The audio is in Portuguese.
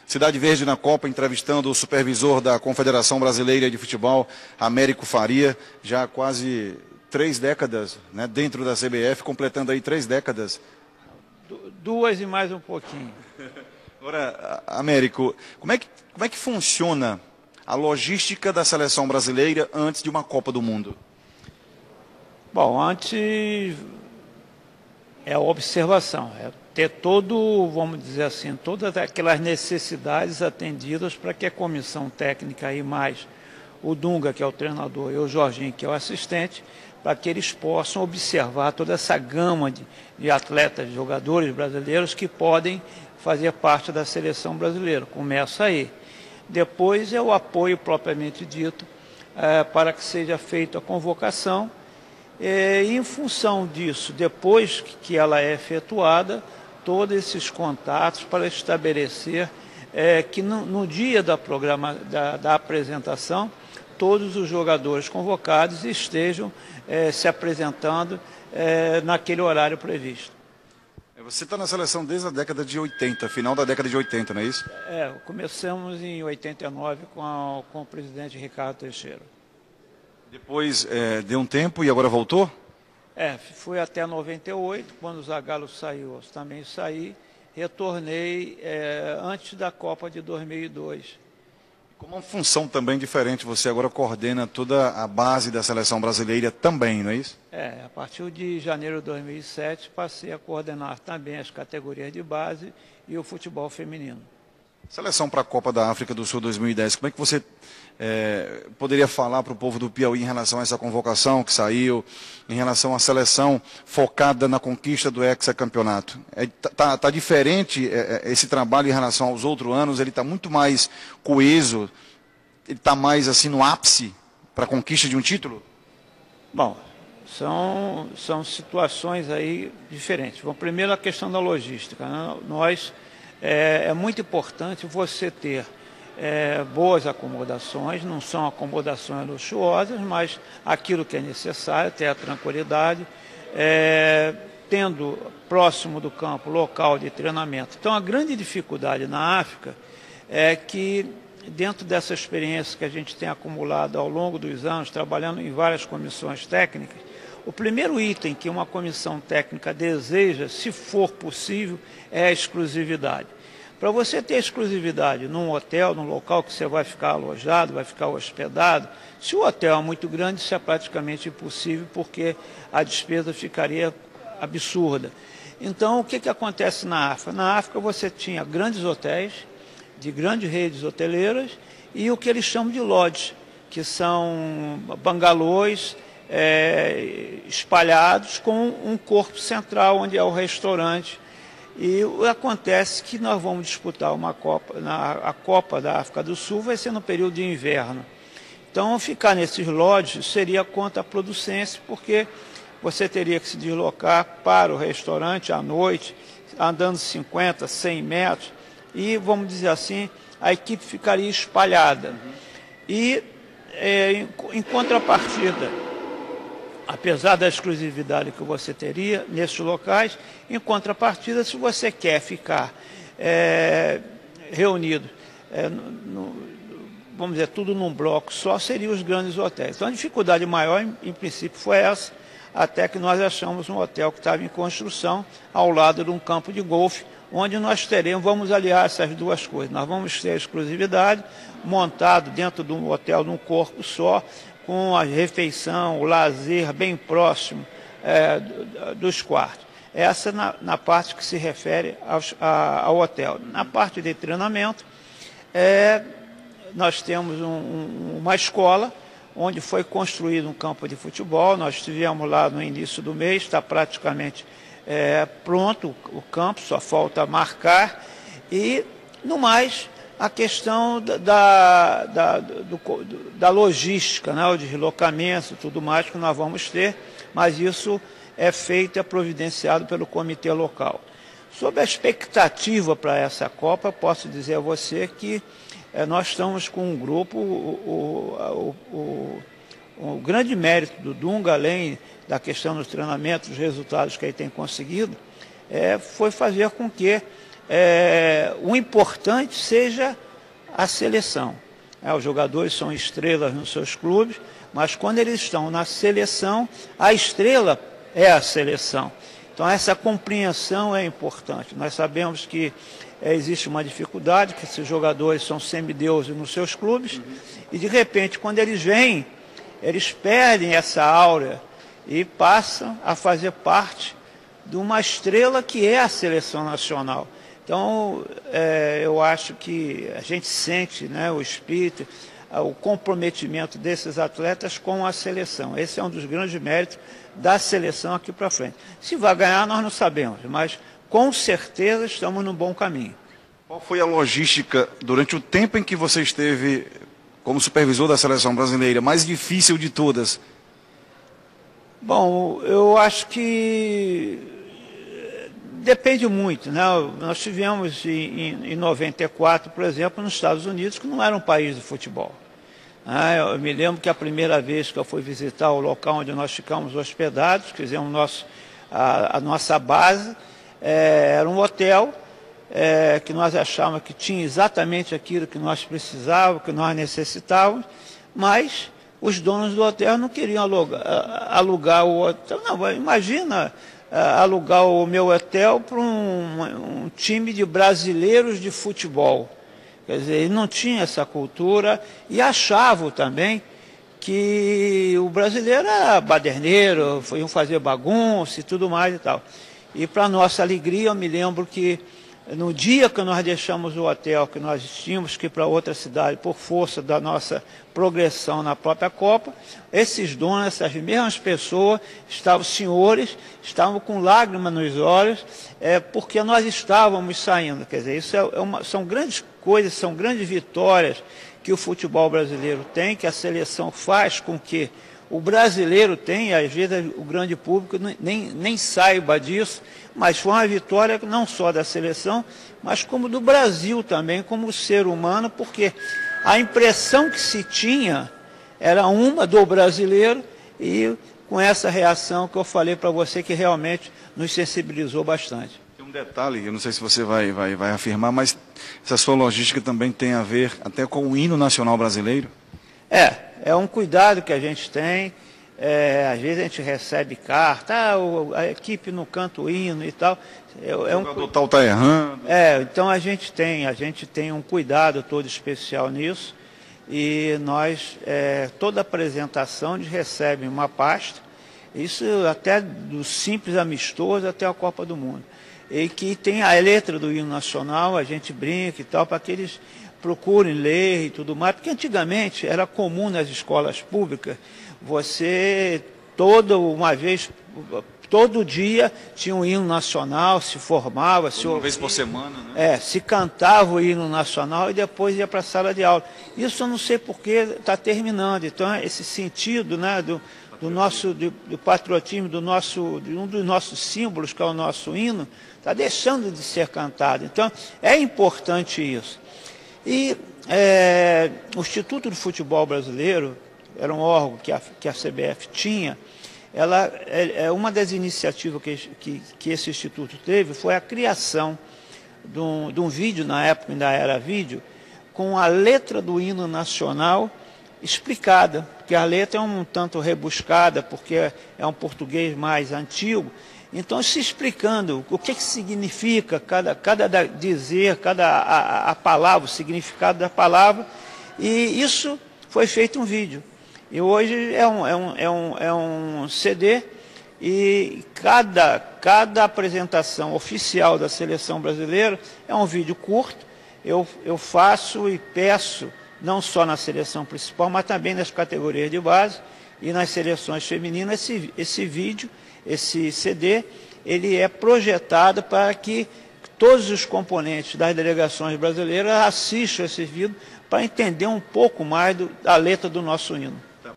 Cidade Verde na Copa, entrevistando o supervisor da Confederação Brasileira de Futebol, Américo Faria, já há quase 3 décadas, né, dentro da CBF, completando aí 3 décadas. 2 e mais um pouquinho. Agora, Américo, como é que funciona a logística da seleção brasileira antes de uma Copa do Mundo? Bom, antes é a observação, é ter vamos dizer assim, todas aquelas necessidades atendidas para que a comissão técnica aí mais o Dunga, que é o treinador, e o Jorginho, que é o assistente, para que eles possam observar toda essa gama de atletas, de jogadores brasileiros que podem fazer parte da seleção brasileira. Começa aí. Depois é o apoio propriamente dito para que seja feita a convocação. E em função disso, depois que ela é efetuada, todos esses contatos para estabelecer que no dia da apresentação, todos os jogadores convocados estejam se apresentando naquele horário previsto. Você está na seleção desde a década de 80, final da década de 80, não é isso? Começamos em 89 com o presidente Ricardo Teixeira. Depois deu um tempo e agora voltou? Fui até 98, quando o Zagallo saiu, eu também saí, retornei antes da Copa de 2002. Com uma função também diferente, você agora coordena toda a base da seleção brasileira também, não é isso? A partir de janeiro de 2007, passei a coordenar também as categorias de base e o futebol feminino. Seleção para a Copa da África do Sul 2010, como é que você poderia falar para o povo do Piauí em relação a essa convocação que saiu, em relação à seleção focada na conquista do hexacampeonato? Tá diferente esse trabalho em relação aos outros anos? Ele está muito mais coeso? Ele está mais assim no ápice para a conquista de um título? Bom, são situações aí diferentes. Bom, primeiro a questão da logística, né? É muito importante você ter boas acomodações, não são acomodações luxuosas, mas aquilo que é necessário, ter a tranquilidade, tendo próximo do campo local de treinamento. Então, a grande dificuldade na África é que, dentro dessa experiência que a gente tem acumulado ao longo dos anos, trabalhando em várias comissões técnicas, o primeiro item que uma comissão técnica deseja, se for possível, é a exclusividade. Para você ter exclusividade num hotel, num local que você vai ficar alojado, vai ficar hospedado, se o hotel é muito grande, isso é praticamente impossível, porque a despesa ficaria absurda. Então, o que acontece na África? Na África você tinha grandes hotéis, de grandes redes hoteleiras, e o que eles chamam de lodges, que são bangalôs espalhados com um corpo central, onde é o restaurante. E acontece que nós vamos disputar a Copa da África do Sul vai ser no período de inverno. Então, ficar nesses lodges seria contraproducente, porque você teria que se deslocar para o restaurante à noite, andando 50, 100 metros, e, vamos dizer assim, a equipe ficaria espalhada. E, em contrapartida, apesar da exclusividade que você teria nesses locais, em contrapartida, se você quer ficar reunido, vamos dizer, tudo num bloco só, seriam os grandes hotéis. Então, a dificuldade maior, em princípio, foi essa, até que nós achamos um hotel que estava em construção, ao lado de um campo de golfe, onde nós vamos aliar essas duas coisas. Nós vamos ter a exclusividade, montado dentro de um hotel, num corpo só, com a refeição, o lazer bem próximo dos quartos. Essa na parte que se refere ao hotel. Na parte de treinamento, nós temos uma escola onde foi construído um campo de futebol. Nós estivemos lá no início do mês, está praticamente pronto o campo, só falta marcar. E, no mais, a questão da logística, né, o deslocamento e tudo mais que nós vamos ter, mas isso é feito e providenciado pelo comitê local. Sobre a expectativa para essa Copa, posso dizer a você que nós estamos com um grupo, o grande mérito do Dunga, além da questão dos treinamentos, dos resultados que ele tem conseguido, foi fazer com que o importante seja a seleção. Os jogadores são estrelas nos seus clubes, mas quando eles estão na seleção, a estrela é a seleção. Então essa compreensão é importante. Nós sabemos que existe uma dificuldade, que esses jogadores são semideuses nos seus clubes, e de repente, quando eles vêm, eles perdem essa áurea e passam a fazer parte de uma estrela que é a seleção nacional. Então, eu acho que a gente sente, né, o espírito, o comprometimento desses atletas com a seleção. Esse é um dos grandes méritos da seleção aqui para frente. Se vai ganhar, nós não sabemos, mas com certeza estamos num bom caminho. Qual foi a logística durante o tempo em que você esteve como supervisor da seleção brasileira, mais difícil de todas? Bom, eu acho que depende muito, né? Nós tivemos em 94, por exemplo, nos Estados Unidos, que não era um país de futebol. Eu me lembro que a primeira vez que eu fui visitar o local onde nós ficamos hospedados, fizemos a nossa base, era um hotel que nós achávamos que tinha exatamente aquilo que nós precisávamos, que nós necessitávamos, mas os donos do hotel não queriam alugar o hotel. Não, imagina alugar o meu hotel para um time de brasileiros de futebol. Quer dizer, ele não tinha essa cultura e achavam também que o brasileiro era baderneiro, iam fazer bagunça e tudo mais e tal. E para nossa alegria, eu me lembro que no dia que nós deixamos o hotel, que nós tínhamos que ir para outra cidade por força da nossa progressão na própria Copa, esses donos, essas mesmas pessoas, senhores, estavam com lágrimas nos olhos, porque nós estávamos saindo. Quer dizer, isso são grandes coisas, são grandes vitórias que o futebol brasileiro tem, que a seleção faz com que o brasileiro tenha, às vezes o grande público nem saiba disso, mas foi uma vitória não só da seleção, mas como do Brasil também, como ser humano, porque a impressão que se tinha era uma do brasileiro e com essa reação que eu falei para você que realmente nos sensibilizou bastante. Tem um detalhe, eu não sei se você vai afirmar, mas essa sua logística também tem a ver até com o hino nacional brasileiro? É um cuidado que a gente tem. Às vezes a gente recebe carta, a equipe não canta o hino e tal. O jogador tal está errando. Então a gente tem um cuidado todo especial nisso. E nós, toda apresentação, a gente recebe uma pasta, isso até do simples amistoso até a Copa do Mundo. E que tem a letra do hino nacional, a gente brinca e tal, para que eles procurem ler e tudo mais, porque antigamente era comum nas escolas públicas, você todo dia tinha um hino nacional, se formava, uma vez por semana, né? Se cantava o hino nacional e depois ia para a sala de aula. Isso eu não sei porque está terminando. Então esse sentido, né, do patriotismo, de um dos nossos símbolos, que é o nosso hino, está deixando de ser cantado. Então é importante isso. E o Instituto de Futebol Brasileiro era um órgão que a CBF tinha. Uma das iniciativas que esse instituto teve foi a criação de um vídeo, na época ainda era vídeo, com a letra do hino nacional explicada, porque a letra é um tanto rebuscada, porque é um português mais antigo. Então, se explicando o que significa cada dizer, a palavra, o significado da palavra, e isso foi feito um vídeo. E hoje é um CD, e cada apresentação oficial da seleção brasileira é um vídeo curto. Eu faço e peço, não só na seleção principal, mas também nas categorias de base e nas seleções femininas, esse vídeo, esse CD, ele é projetado para que todos os componentes das delegações brasileiras assistam esse vídeo para entender um pouco mais da letra do nosso hino.